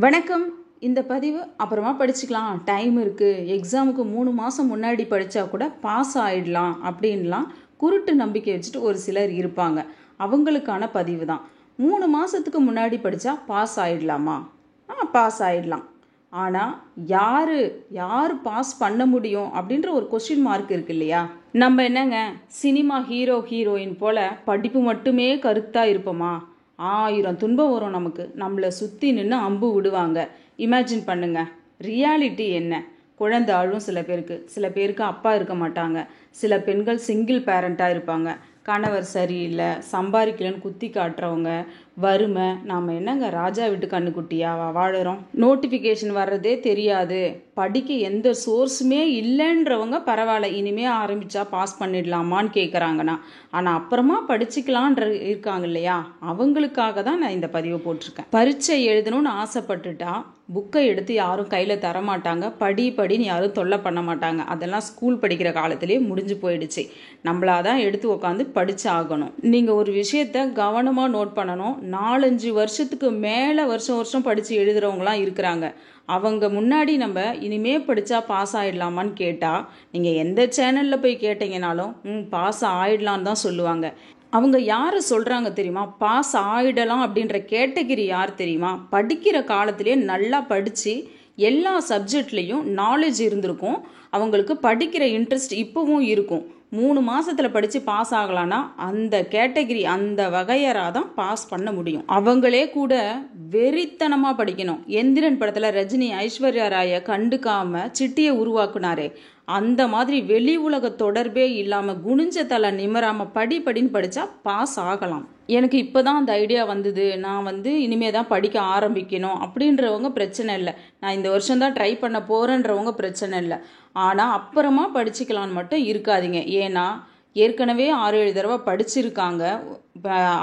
வணக்கம். இந்த பதிவு அப்புறமா படிச்சுக்கலாம், டைம் இருக்குது, எக்ஸாமுக்கு 3 மாதம் முன்னாடி படித்தா கூட பாஸ் ஆகிடலாம் அப்படின்லாம் குருட்டு நம்பிக்கை வச்சுட்டு ஒரு சிலர் இருப்பாங்க. அவங்களுக்கான பதிவு தான். 3 மாதத்துக்கு முன்னாடி படித்தா பாஸ் ஆகிடலாமா? பாஸ் ஆகிடலாம். ஆனால் யார் பாஸ் பண்ண முடியும் அப்படின்ற ஒரு கொஸ்டின் மார்க் இருக்கு இல்லையா? நம்ம என்னங்க சினிமா ஹீரோயின் போல் படிப்பு மட்டுமே கருத்தாக இருப்போமா? 1000 துன்பம் வரும் நமக்கு. நம்மளை சுற்றி நின்று அம்பு விடுவாங்க. இமேஜின் பண்ணுங்க, ரியாலிட்டி என்ன? குழந்தை அழும் சில பேருக்கு அப்பா இருக்க மாட்டாங்க. சில பெண்கள் சிங்கிள் பேரண்ட்டாக இருப்பாங்க. கணவர் சரியில்லை, சம்பாதிக்கலன்னு குத்தி காட்டுறவங்க, வறுமை. நாம் என்னங்க ராஜா வீட்டு கண்ணுக்குட்டியா வாழுறோம்? நோட்டிஃபிகேஷன் வர்றதே தெரியாது, படிக்க எந்த சோர்ஸுமே இல்லைன்றவங்க பரவாயில்ல, இனிமேல் ஆரம்பித்தா பாஸ் பண்ணிடலாமான்னு கேட்குறாங்கண்ணா. ஆனால் அப்புறமா படிச்சுக்கலான்ற இருக்காங்க இல்லையா, அவங்களுக்காக தான் நான் இந்த பதிவை போட்டிருக்கேன். பரீட்சை எழுதணும்னு ஆசைப்பட்டுட்டா புக்கை எடுத்து யாரும் கையில் தரமாட்டாங்க. படின்னு யாரும் தொல்லை பண்ண மாட்டாங்க. அதெல்லாம் ஸ்கூல் படிக்கிற காலத்திலே முடிஞ்சு போயிடுச்சு. நம்மளாதான் எடுத்து உட்காந்து படிச்சு ஆகணும். நீங்கள் ஒரு விஷயத்த கவனமாக நோட் பண்ணணும். 4-5 வருஷத்துக்கு மேலே வருஷம் படித்து எழுதுறவங்களாம் இருக்கிறாங்க. அவங்க முன்னாடி நம்ம இனிமே படித்தா பாஸ் ஆகிடலாமான்னு கேட்டால், நீங்கள் எந்த சேனலில் போய் கேட்டீங்கனாலும் பாஸ் ஆகிடலான்னு தான் சொல்லுவாங்க. அவங்க யாரை சொல்கிறாங்க தெரியுமா? பாஸ் ஆகிடலாம் அப்படின்ற கேட்டகிரி யார் தெரியுமா? படிக்கிற காலத்திலே நல்லா படித்து எல்லா சப்ஜெக்ட்லேயும் நாலேஜ் இருந்திருக்கும். அவங்களுக்கு படிக்கிற இன்ட்ரெஸ்ட் இப்போவும் இருக்கும். 3 மாதத்தில் படித்து பாஸ் ஆகலான்னா அந்த கேட்டகிரி, அந்த வகையராக தான் பாஸ் பண்ண முடியும். அவங்களே கூட வெறித்தனமாக படிக்கணும். எந்திரன் படத்தில் ரஜினி ஐஸ்வர்யா ராயை கண்டுக்காமல் சிட்டியை உருவாக்குனாரே, அந்த மாதிரி வெளி உலக தொடர்பே இல்லாமல் குனிஞ்ச தலை நிமராமல் படின்னு படித்தா பாஸ் ஆகலாம். எனக்கு இப்போ தான் அந்த ஐடியா வந்தது, நான் இனிமே தான் படிக்க ஆரம்பிக்கணும் அப்படின்றவங்க பிரச்சனை இல்லை. நான் இந்த வருஷம் தான் ட்ரை பண்ண போகிறேன்றவங்க பிரச்சனை இல்லை. ஆனால் அப்புறமா படிச்சுக்கலான்னு மட்டும் இருக்காதீங்க. ஏன்னா ஏற்கனவே 6-7 தடவை படிச்சிருக்காங்க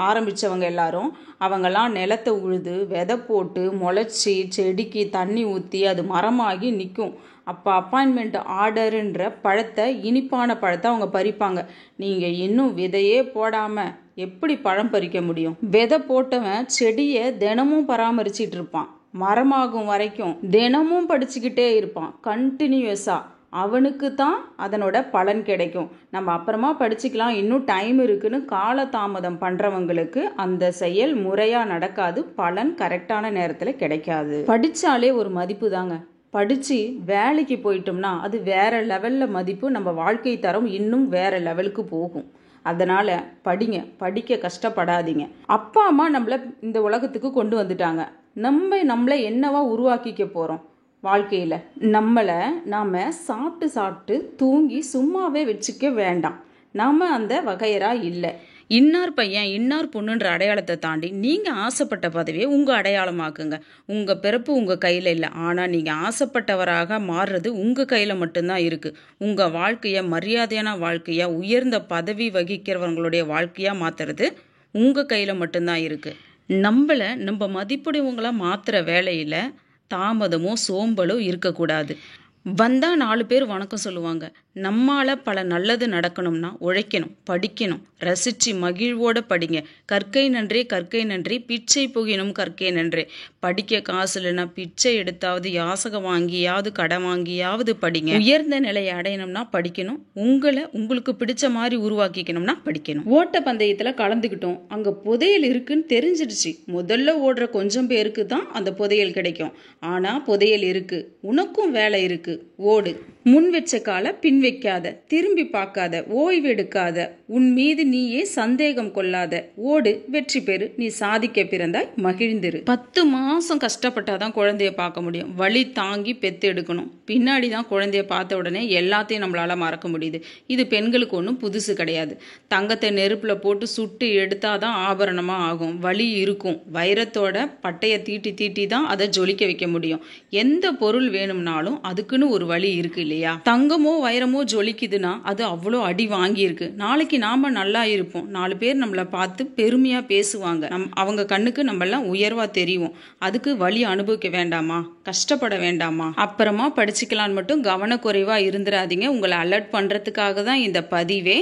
ஆரம்பித்தவங்க எல்லாரும். அவங்கெல்லாம் நிலத்தை உழுது விதை போட்டு முளைச்சி செடிக்கு தண்ணி ஊற்றி அது மரமாகி நிற்கும். அப்போ அப்பாயின்மெண்ட் ஆர்டருன்ற பழத்தை, இனிப்பான பழத்தை அவங்க பறிப்பாங்க. நீங்கள் இன்னும் விதையே போடாமல் எப்படி பழம் பறிக்க முடியும்? விதை போட்டவன் செடியை தினமும் பராமரிச்சிட்டு இருப்பான். மரமாகும் வரைக்கும் தினமும் படிச்சுக்கிட்டே இருப்பான் கண்டினியூஸாக. அவனுக்கு தான் அதனோட பலன் கிடைக்கும். நம்ம அப்புறமா படிச்சுக்கலாம், இன்னும் டைம் இருக்குன்னு காலதாமதம் பண்ணுறவங்களுக்கு அந்த செயல் முறையாக நடக்காது, பலன் கரெக்டான நேரத்தில் கிடைக்காது. படித்தாலே ஒரு மதிப்பு தாங்க. படித்து வேலைக்கு போயிட்டோம்னா அது வேறு லெவலில் மதிப்பு, நம்ம வாழ்க்கை தரம் இன்னும் வேறு லெவலுக்கு போகும். அதனால் படிக்க கஷ்டப்படாதீங்க. அப்பா அம்மா நம்மளை இந்த உலகத்துக்கு கொண்டு வந்துட்டாங்க. நம்மளை என்னவா உருவாக்கிக்க போகிறோம் வாழ்க்கையில்? நாம் சாப்பிட்டு தூங்கி சும்மாவே வச்சுக்க வேண்டாம். நாம் அந்த வகையராக இல்லை. இன்னார் பையன் இன்னார் பொண்ணுன்ற அடையாளத்தை தாண்டி நீங்கள் ஆசைப்பட்ட பதவியை உங்கள் அடையாளமாக்குங்க. உங்கள் பிறப்பு உங்கள் கையில் இல்லை, ஆனால் நீங்கள் ஆசைப்பட்டவராக மாறுறது உங்கள் கையில் மட்டும்தான் இருக்குது. உங்கள் வாழ்க்கையை மரியாதையான வாழ்க்கையாக, உயர்ந்த பதவி வகிக்கிறவங்களுடைய வாழ்க்கையாக மாற்றுறது உங்கள் கையில் மட்டும்தான் இருக்குது. நம்ம மதிப்புடையவங்களாக மாற்றுற வேலையில் தாமதமோ சோம்பலோ இருக்கக்கூடாது. வந்தால் 4 பேர் வணக்கம் சொல்லுவாங்க. நம்மால் பல நல்லது நடக்கணும்னா உழைக்கணும், படிக்கணும், ரசித்து மகிழ்வோடு படிங்க. கற்கை நன்றே பிச்சை புகினும் கற்கை நன்றே. படிக்க காசு இல்லைன்னா பிச்சை எடுத்தாவது யாசகம் வாங்கியாவது கடன் வாங்கியாவது படிங்க. உயர்ந்த நிலையை அடையணும்னா படிக்கணும். உங்களுக்கு பிடிச்ச மாதிரி உருவாக்கிக்கணும்னா படிக்கணும். ஓட்ட பந்தயத்தில் கலந்துக்கிட்டோம், அங்கே புதையல் இருக்குன்னு தெரிஞ்சிடுச்சு. முதல்ல ஓடுற கொஞ்சம் பேருக்கு தான் அந்த புதையல் கிடைக்கும். ஆனால் புதையல் இருக்கு, உனக்கும் வேலை இருக்கு, ஓடு. முன் வச்ச கால பின் வைக்காத, திரும்பி பார்க்காத, ஓய்வு எடுக்காத, உன் மீது நீயே சந்தேகம் கொள்ளாத, ஓடு, வெற்றி பெறு, நீ சாதிக்க பிறந்தாய், மகிழ்ந்திரு. 10 மாதம் கஷ்டப்பட்டாதான் குழந்தைய பார்க்க முடியும். வலி தாங்கி பெத்து எடுக்கணும். பின்னாடி தான் குழந்தைய பார்த்த உடனே எல்லாத்தையும் நம்மளால மறக்க முடியுது. இது பெண்களுக்கு ஒன்றும் புதுசு கிடையாது. தங்கத்தை நெருப்பில் போட்டு சுட்டு எடுத்தாதான் ஆபரணமாக ஆகும். வலி இருக்கும். வைரத்தோட பட்டையை தீட்டி தான் அதை ஜொலிக்க வைக்க முடியும். எந்த பொருள் வேணும்னாலும் அதுக்குன்னு ஒரு வழி இருக்கு இல்லையா? தங்கமோ வைரமோ ஜொலிக்குதுன்னா அது அவ்வளோ அடி வாங்கியிருக்கு. நாளைக்கு நாம நல்லா இருப்போம், 4 பேர் நம்மளை பார்த்து பெருமையா பேசுவாங்க. அவங்க கண்ணுக்கு நம்மளாம் உயர்வா தெரியும். அதுக்கு வலி அனுபவிக்க வேண்டாமா? கஷ்டப்பட வேண்டாமா? அப்புறமா படிச்சுக்கலான்னு மட்டும் கவனக்குறைவா இருந்துடாதீங்க. உங்களை அலர்ட் பண்றதுக்காக தான் இந்த பதிவே.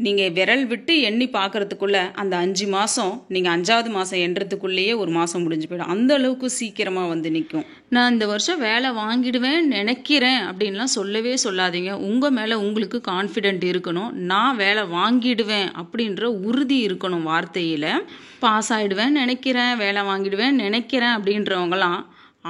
நீங்கள் விரல் விட்டு எண்ணி பார்க்குறதுக்குள்ளே அந்த 5 மாதம் நீங்கள் 5ஆவது மாதம் எண்ணுறதுக்குள்ளேயே ஒரு மாதம் முடிஞ்சு போயிடும். அந்த அளவுக்கு சீக்கிரமாக வந்து நிற்கும். நான் இந்த வருஷம் வேலை வாங்கிடுவேன் நினைக்கிறேன் அப்படின்லாம் சொல்லவே சொல்லாதீங்க. உங்கள் மேலே உங்களுக்கு கான்ஃபிடென்ட் இருக்கணும். நான் வேலை வாங்கிடுவேன் அப்படின்ற உறுதி இருக்கணும் வார்த்தையில். பாஸ் ஆகிடுவேன் நினைக்கிறேன், வேலை வாங்கிடுவேன் நினைக்கிறேன் அப்படின்றவங்களாம்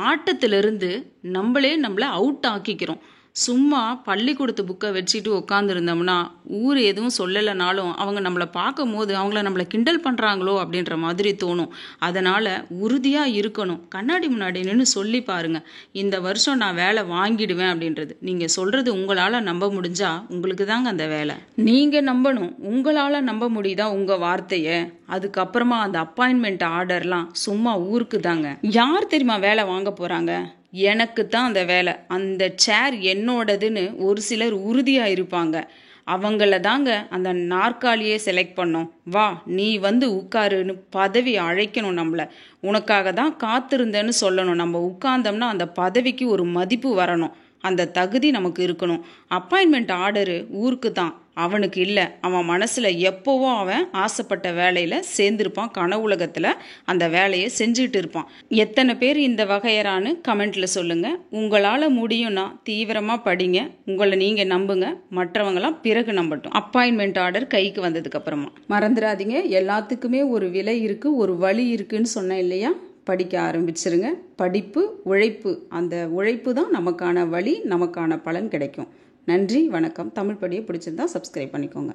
ஆட்டத்திலிருந்து நம்மளை அவுட் ஆக்கிக்கிறோம். சும்மா பள்ளிக்கூடத்து புக்கை வச்சுட்டு உட்காந்துருந்தோம்னா ஊர் எதுவும் சொல்லலைனாலும் அவங்க நம்மளை பார்க்கும் போது நம்மளை கிண்டல் பண்ணுறாங்களோ அப்படின்ற மாதிரி தோணும். அதனால் உறுதியாக இருக்கணும். கண்ணாடி முன்னாடி நின்று சொல்லி பாருங்கள், இந்த வருஷம் நான் வேலை வாங்கிடுவேன் அப்படின்றது. நீங்கள் சொல்கிறது உங்களால் நம்ப முடிஞ்சா உங்களுக்கு தாங்க அந்த வேலை. நீங்கள் நம்பணும். உங்களால் நம்ப முடியுதா உங்கள் வார்த்தையை? அதுக்கப்புறமா அந்த அப்பாயின்மெண்ட் ஆர்டர்லாம் சும்மா ஊருக்கு தாங்க. யார் தெரியுமா வேலை வாங்க போகிறாங்க? எனக்கு தான் அந்த வேலை, அந்த சேர் என்னோடதுன்னு ஒரு சிலர் உறுதியாக இருப்பாங்க. அவங்கள தாங்க அந்த நாற்காலியே செலக்ட் பண்ணோம். வா நீ வந்து உட்காருன்னு பதவி அழைக்கணும். நம்மளை உனக்காக தான் காத்திருந்தேன்னு சொல்லணும். நம்ம உட்கார்ந்தோம்னா அந்த பதவிக்கு ஒரு மதிப்பு வரணும். அந்த தகுதி நமக்கு இருக்கணும். அப்பாயின்மெண்ட் ஆர்டரு ஊருக்கு தான், அவனுக்கு இல்லை. அவன் மனசில் எப்போவோ அவன் ஆசைப்பட்ட வேலையில் சேர்ந்துருப்பான். கனவுலகத்தில் அந்த வேலையை செஞ்சுட்டு இருப்பான். எத்தனை பேர் இந்த வகையறான்னு கமெண்ட்டில் சொல்லுங்கள். உங்களால் முடியும்னா தீவிரமாக படிங்க. உங்களை நீங்கள் நம்புங்க, மற்றவங்களாம் பிறகு நம்பட்டும். அப்பாயின்மெண்ட் ஆர்டர் கைக்கு வந்ததுக்கப்புறமா மறந்துடாதீங்க, எல்லாத்துக்குமே ஒரு விலை இருக்குது, ஒரு வழி இருக்குன்னு சொன்னேன் இல்லையா? படிக்க ஆரம்பிச்சிருங்க. படிப்பு, உழைப்பு, அந்த உழைப்பு தான் நமக்கான வழி, நமக்கான பலன் கிடைக்கும். நன்றி, வணக்கம். தமிழ் படியை பிடிச்சிருந்தா சப்ஸ்கிரைப் பண்ணிக்கோங்க.